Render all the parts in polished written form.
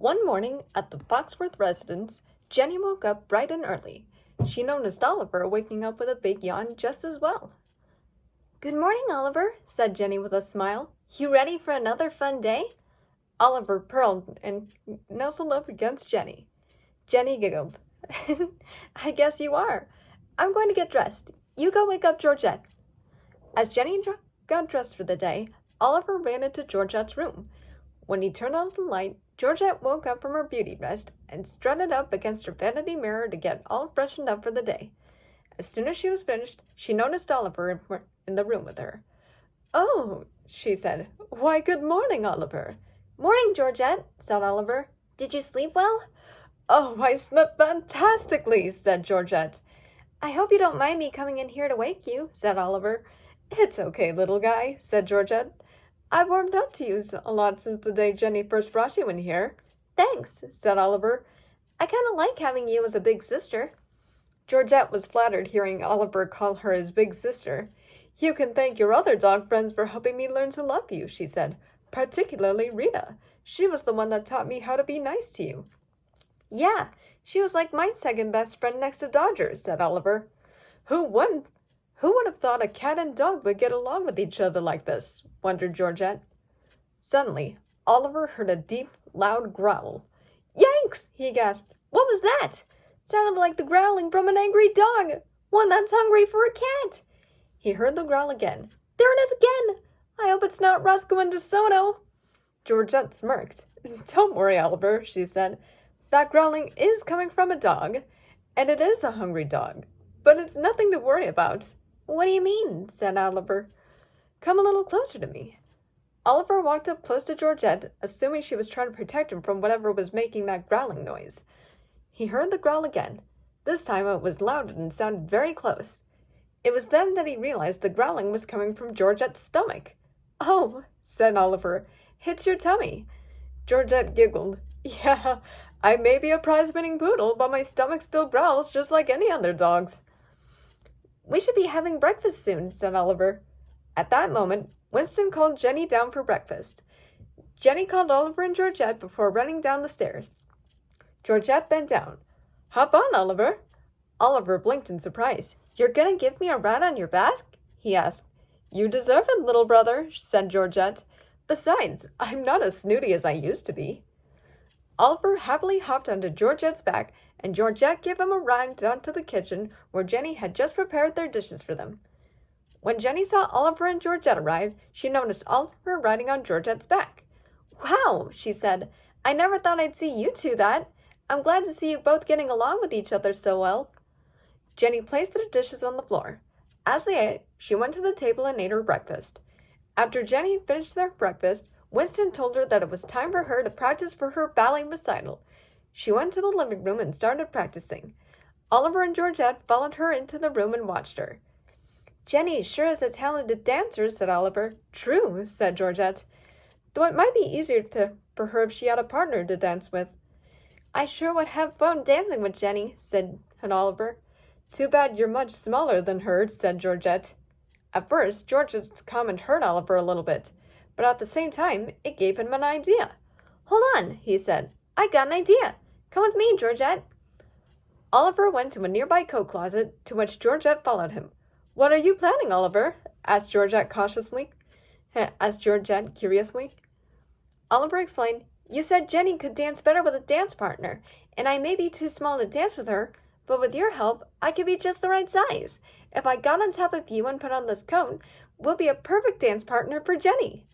One morning at the Foxworth residence, Jenny woke up bright and early. She noticed Oliver waking up with a big yawn just as well. "Good morning, Oliver," said Jenny with a smile. "You ready for another fun day?" Oliver purred and nuzzled up against Jenny. Jenny giggled. "I guess you are. I'm going to get dressed. You go wake up Georgette." As Jenny got dressed for the day, Oliver ran into Georgette's room. When he turned on the light, Georgette woke up from her beauty rest and strutted up against her vanity mirror to get all freshened up for the day. As soon as she was finished, she noticed Oliver in the room with her. "Oh," she said. "Why, good morning, Oliver." "Morning, Georgette," said Oliver. "Did you sleep well?" "Oh, I slept fantastically," said Georgette. "I hope you don't mind me coming in here to wake you," said Oliver. "It's okay, little guy," said Georgette. "I've warmed up to you a lot since the day Jenny first brought you in here." "Thanks," said Oliver. "I kind of like having you as a big sister." Georgette was flattered hearing Oliver call her his big sister. "You can thank your other dog friends for helping me learn to love you," she said. "Particularly Rita. She was the one that taught me how to be nice to you." "Yeah, she was like my second best friend next to Dodger," said Oliver. Who would have thought a cat and dog would get along with each other like this?" wondered Georgette. Suddenly, Oliver heard a deep, loud growl. "Yanks!" he gasped. "What was that?" "Sounded like the growling from an angry dog, one that's hungry for a cat." He heard the growl again. "There it is again! I hope it's not Roscoe and DeSoto." Georgette smirked. "Don't worry, Oliver," she said. "That growling is coming from a dog, and it is a hungry dog, but it's nothing to worry about." "What do you mean?" said Oliver. "Come a little closer to me." Oliver walked up close to Georgette, assuming she was trying to protect him from whatever was making that growling noise. He heard the growl again. This time it was louder and sounded very close. It was then that he realized the growling was coming from Georgette's stomach. "Oh," said Oliver, "it's your tummy." Georgette giggled. "Yeah, I may be a prize-winning poodle, but my stomach still growls just like any other dog's." "We should be having breakfast soon," said Oliver. At that moment, Winston called Jenny down for breakfast. Jenny called Oliver and Georgette before running down the stairs. Georgette bent down. "Hop on, Oliver." Oliver blinked in surprise. "You're going to give me a ride on your back?" he asked. "You deserve it, little brother," said Georgette. "Besides, I'm not as snooty as I used to be." Oliver happily hopped onto Georgette's back, and Georgette gave him a ride down to the kitchen where Jenny had just prepared their dishes for them. When Jenny saw Oliver and Georgette arrive, she noticed Oliver riding on Georgette's back. "Wow," she said. "I never thought I'd see you two that. I'm glad to see you both getting along with each other so well." Jenny placed their dishes on the floor. As they ate, she went to the table and ate her breakfast. After Jenny finished their breakfast, Winston told her that it was time for her to practice for her ballet recital. She went to the living room and started practicing. Oliver and Georgette followed her into the room and watched her. "Jenny sure is a talented dancer," said Oliver. "True," said Georgette. "Though it might be easier for her if she had a partner to dance with." "I sure would have fun dancing with Jenny," said Oliver. "Too bad you're much smaller than her," said Georgette. At first, Georgette's comment hurt Oliver a little bit, but at the same time, it gave him an idea. "Hold on," he said. "I got an idea. Come with me, Georgette." Oliver went to a nearby coat closet, to which Georgette followed him. "What are you planning, Oliver?" asked Georgette curiously. Oliver explained, "You said Jenny could dance better with a dance partner, and I may be too small to dance with her, but with your help, I could be just the right size. If I got on top of you and put on this coat, we'll be a perfect dance partner for Jenny."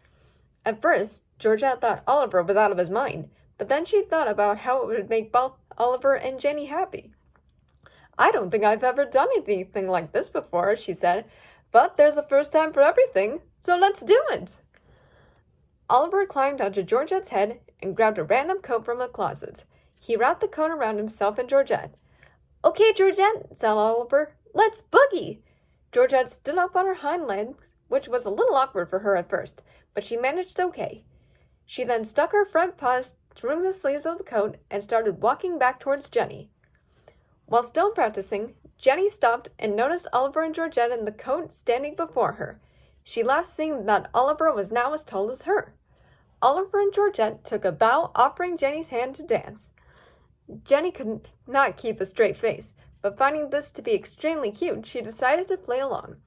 At first, Georgette thought Oliver was out of his mind, but then she thought about how it would make both Oliver and Jenny happy. "I don't think I've ever done anything like this before," she said, "but there's a first time for everything, so let's do it." Oliver climbed onto Georgette's head and grabbed a random coat from the closet. He wrapped the coat around himself and Georgette. "Okay, Georgette," said Oliver, "let's boogie." Georgette stood up on her hind legs, which was a little awkward for her at first, but she managed okay. She then stuck her front paws through the sleeves of the coat and started walking back towards Jenny. While still practicing, Jenny stopped and noticed Oliver and Georgette in the coat standing before her. She laughed, seeing that Oliver was now as tall as her. Oliver and Georgette took a bow, offering Jenny's hand to dance. Jenny could not keep a straight face, but finding this to be extremely cute, she decided to play along.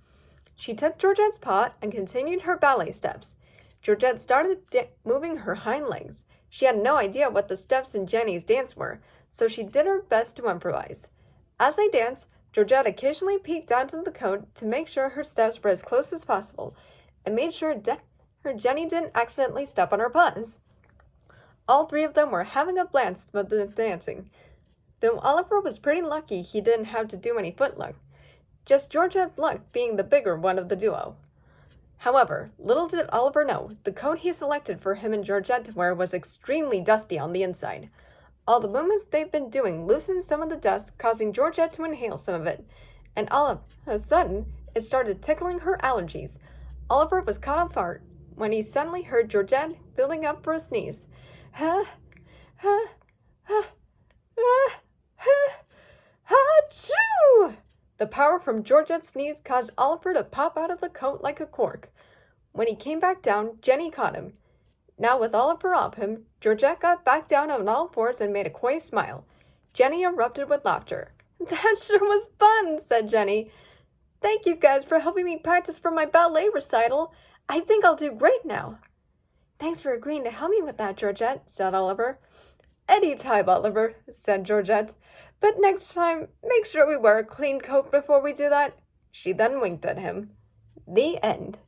She took Georgette's paw and continued her ballet steps. Georgette started moving her hind legs. She had no idea what the steps in Jenny's dance were, so she did her best to improvise. As they danced, Georgette occasionally peeked onto the coat to make sure her steps were as close as possible, and made sure Jenny didn't accidentally step on her paws. All three of them were having a blast with the dancing. Though Oliver was pretty lucky he didn't have to do any footwork, just Georgette's luck being the bigger one of the duo. However, little did Oliver know, the coat he selected for him and Georgette to wear was extremely dusty on the inside. All the movements they've been doing loosened some of the dust, causing Georgette to inhale some of it, and all of a sudden, it started tickling her allergies. Oliver was caught off guard when he suddenly heard Georgette building up for a sneeze. Ha, ha, ha, ha, ha, ha-choo! The power from Georgette's sneeze caused Oliver to pop out of the coat like a cork. When he came back down, Jenny caught him. Now with Oliver off him, Georgette got back down on all fours and made a coy smile. Jenny erupted with laughter. "That sure was fun," said Jenny. "Thank you guys for helping me practice for my ballet recital. I think I'll do great now." "Thanks for agreeing to help me with that, Georgette," said Oliver. "Any time, Oliver," said Georgette. "But next time, make sure we wear a clean coat before we do that." She then winked at him. The end.